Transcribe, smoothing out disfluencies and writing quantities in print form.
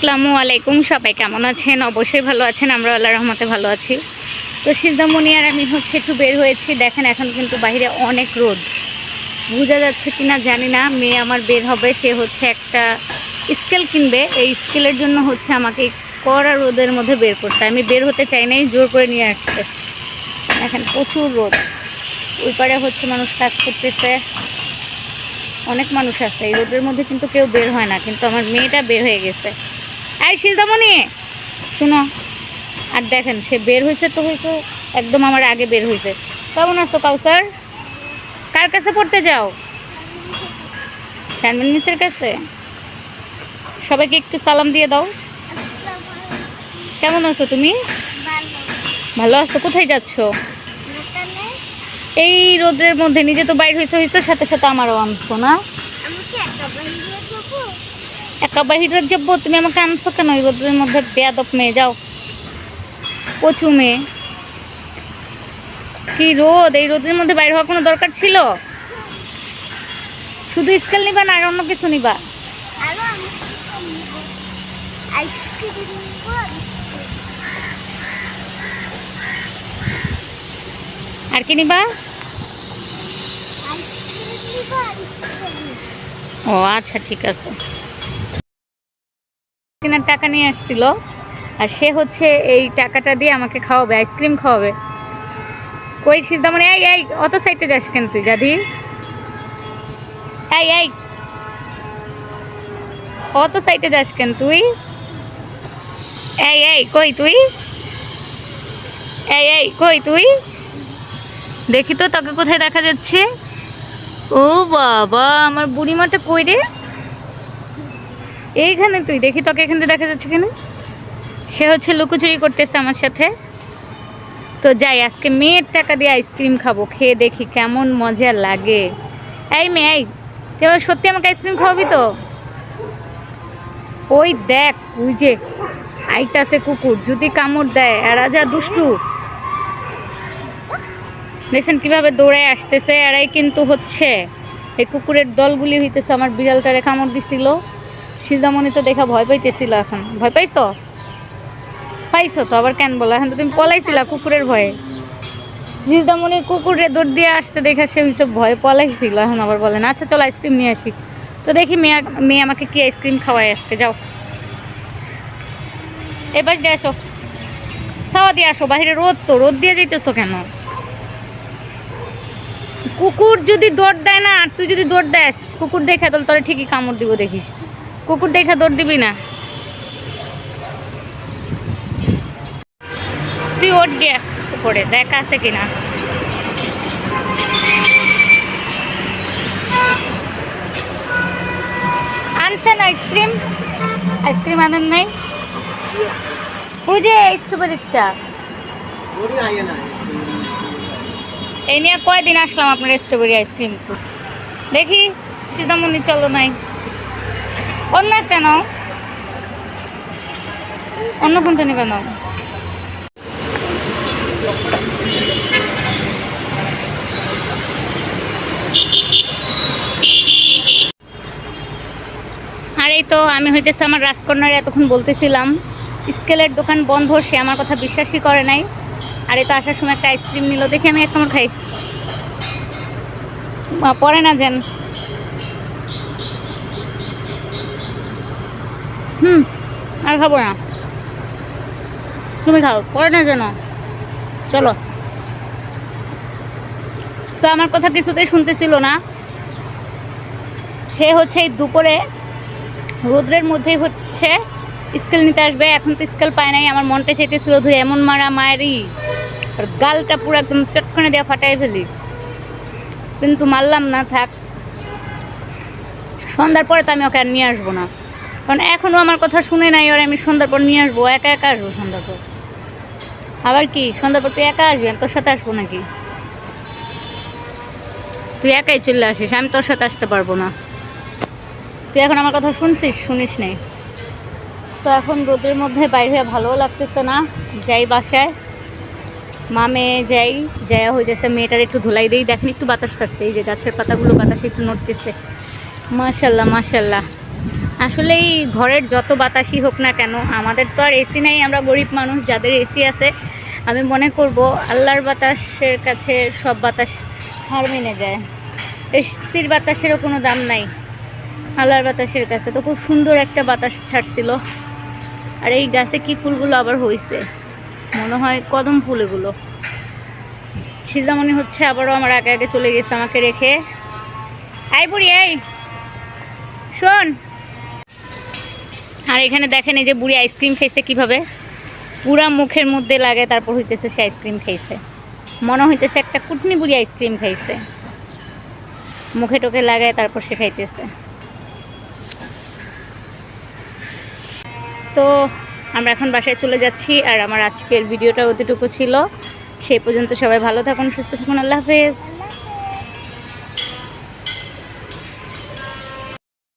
আসসালামু আলাইকুম, সবাই কেমন আছেন? অবশ্যই ভালো আছেন, আমরা আল্লাহর রহমতে ভালো আছি। তো সিদ্ধামণি আর আমি একটু বের হয়েছি। দেখেন এখন কিন্তু বাইরে অনেক রোদ, বোঝা যাচ্ছে কিনা জানি না। মেয়ে আমার বের হবে, সে একটা স্কেল কিনবে। এই স্কেলের জন্য আমাকে কড়া রোদের মধ্যে বের করতে, আমি বের হতে চাই নাই, জোর করে নিয়ে আসছে। এখন প্রচুর রোদ, ওই পারে মানুষ কাজ করতেছে, অনেক মানুষ আছে। এই রোদের মধ্যে কিন্তু কেউ বের হয় না, কিন্তু আমার মেয়েটা বের হয়ে গেছে। এই সিদ্ধামণি শুনো, আর দেখেন সে বের হয়েছে তো একদম আমার আগে বের হয়েছে। কেমন আছো কাউসার? কার কাছে পড়তে যাও? শারমিন মিসের কাছে। সবাইকে একটু সালাম দিয়ে দাও। কেমন আছো তুমি? ভালো আছো? কোথায় যাচ্ছ এই রোদের মধ্যে? নিজে তো বাইর হয়েছে, সাথে সাথে আমারও আনছো না? একা বাহিরে যাবো? তুমি আমাকে আনছো কেন এই রোদের মধ্যে? বেয়াদব মেয়ে, যাও। কচু মেয়ে, কি রোদ! এই রোদের মধ্যে বাইরে হওয়ার কোনো দরকার ছিল? শুধু স্কেল নিবা না আর অন্য কিছু নিবা? আর কি নিবা? ও আচ্ছা, ঠিক আছে। কেনার টাকা নিয়ে আসছিল, আর সে এই টাকাটা দিয়ে আমাকে খাওয়াবে, আইসক্রিম খাওয়াবে। কই সিদ্ধামণি, এই এই অত সাইডে যাস কেন তুই গাধি? এই এই অত সাইডে যাস কেন তুই? এই এই কই তুই? এই এই কই তুই? দেখি তো তোকে কোথায় দেখা যাচ্ছে। ও বাবা, আমার বুড়িমাটা কই রে? এইখানে তুই, দেখি তোকে এখান থেকে দেখা যাচ্ছে কেন? সে লুকোচুরি করতেছে আমার সাথে। তো যাই, আজকে মেয়ের টাকা দিয়ে আইসক্রিম খাবো, খেয়ে দেখি কেমন মজা লাগে। এই মেয়ে, এই তুই আবার সত্যি আমাকে আইসক্রিম খাওয়াবি তো? ওই দেখ, ওই যে আইতাছে কুকুর, যদি কামড় দেয়। এরা যা দুষ্টু, দেখছেন কিভাবে দৌড়ে আসতেছে। এরাই কিন্তু এই কুকুরের দলগুলি হইতেছে আমার বিড়ালটারে কামড় দিছিল। সিদ্ধামণি তো দেখা ভয় পাইতেছিল। এখন ভয় পাইছো? পাইছো তো আবার কেন বলো? এখন তো তুমি পলাইছিলা কুকুরের ভয়ে। সিদ্ধামণি কুকুরে দৌড় দিয়ে আসতে দেখা সে ভয় পলাইছিল, এখন আবার বলেন আচ্ছা চলো আইসক্রিম নিয়ে আসি। তো দেখি মেয়ে আমাকে কি আইসক্রিম খাওয়াই আসতে। যাও, এবার দিয়ে আসো, সাওয়া দিয়ে আসো। বাহিরে রোদ, তো রোদ দিয়ে যাইতেছো কেন? কুকুর যদি দৌড় দেয় না, আর তুই যদি দৌড় দেস, কুকুর দেখা তাহলে তোরা ঠিকই কামড় দিব, দেখিস। কুকুর দেখা দৌড় দিবি না। তুই ওর গিয়ে উপরে দেখা আছে কিনা। আনছেন আইসক্রিম? আইসক্রিম আনেন নাই? ওই যে স্ট্রবেরিটা, এই নিয়ে কয়দিন আসলাম আপনার স্ট্রবেরি আইসক্রিম। দেখি সিদ্ধামণি চলো নাই, অন্য একটা নাও। অন্য কোনটা নিবে নাও। আর এই তো আমি আমার রাজকন্যারে এতক্ষণ বলতেছিলাম স্কেলের দোকান বন্ধ, সে আমার কথা বিশ্বাসই করে নাই। আর এই তো আসার সময় একটা আইসক্রিম নিল, দেখি আমি এক কামড় খাই। পরে না যেন। আর খাবো না, তুমি খাও, পরে না যেন। চলো। তো আমার কথা কিছুতেই শুনতেছিল না। সে এই দুপুরে রোদ্রের মধ্যেই স্কেল নিতে আসবে। এখন তো স্কেল পায় নাই, আমার মনটা চাইতেছিল ধুয়ে এমন মারা মায়েরই, আর গালটা পুরো একদম চটকনে দেওয়া ফাটাই ফেলি, কিন্তু মারলাম না। থাক, সন্ধ্যার পরে তো আমি ওকে আর নিয়ে আসবো না, কারণ এখনও আমার কথা শুনে নাই। আর আমি সন্ধ্যার পর নিয়ে আসবো? একা একা আসবো সন্ধ্যার পর? আবার কি সন্ধ্যার পর তুই একা আসবি? আমি তোর সাথে আসবো নাকি? তুই একাই চলে আসিস, আমি তোর সাথে আসতে পারবো না। তুই এখন আমার কথা শুনছিস? শুনিস নাই তো। এখন রোদের মধ্যে বাইরে হয়ে ভালোও লাগতেছে না, যাই বাসায়। মামে যাই, হইতেছে মেয়েটার একটু ধুলাই দেই। দেখেন একটু বাতাস আসছে, এই যে গাছের পাতাগুলো বাতাসে একটু নড়তেছে। মাশাল্লাহ মাশাল্লাহ। আসলেই ঘরের যত বাতাসই হোক না কেন, আমাদের তো আর এসি নাই, আমরা গরিব মানুষ। যাদের এসি আছে, আমি মনে করব আল্লাহর বাতাসের কাছে সব বাতাস হার মেনে যায়। এসির বাতাসেরও কোনো দাম নাই আল্লাহর বাতাসের কাছে। তো খুব সুন্দর একটা বাতাস ছাড়ছিল। আর এই গাছে কি ফুলগুলো আবার হয়েছে, মনে হয় কদম ফুল এগুলো। সিজামণি হচ্ছে আবারও আমার আগে আগে চলে গেছে আমাকে রেখে। আই বুড়ি, এই শোন। আর এখানে দেখেন এই যে বুড়ি আইসক্রিম খাইছে কিভাবে, পুরা মুখের মধ্যে লাগে, তারপর হইতেছে সে আইসক্রিম খাইছে। মনে হইতেছে একটা কুটনি বুড়ি আইসক্রিম খাইছে, মুখে টোকে লাগায় তারপর সে খাইতেছে। তো আমরা এখন বাসায় চলে যাচ্ছি। আর আমার আজকের ভিডিওটা অতটুকু ছিল। সেই পর্যন্ত সবাই ভালো থাকুন, সুস্থ থাকুন। আল্লাহ হাফেজ।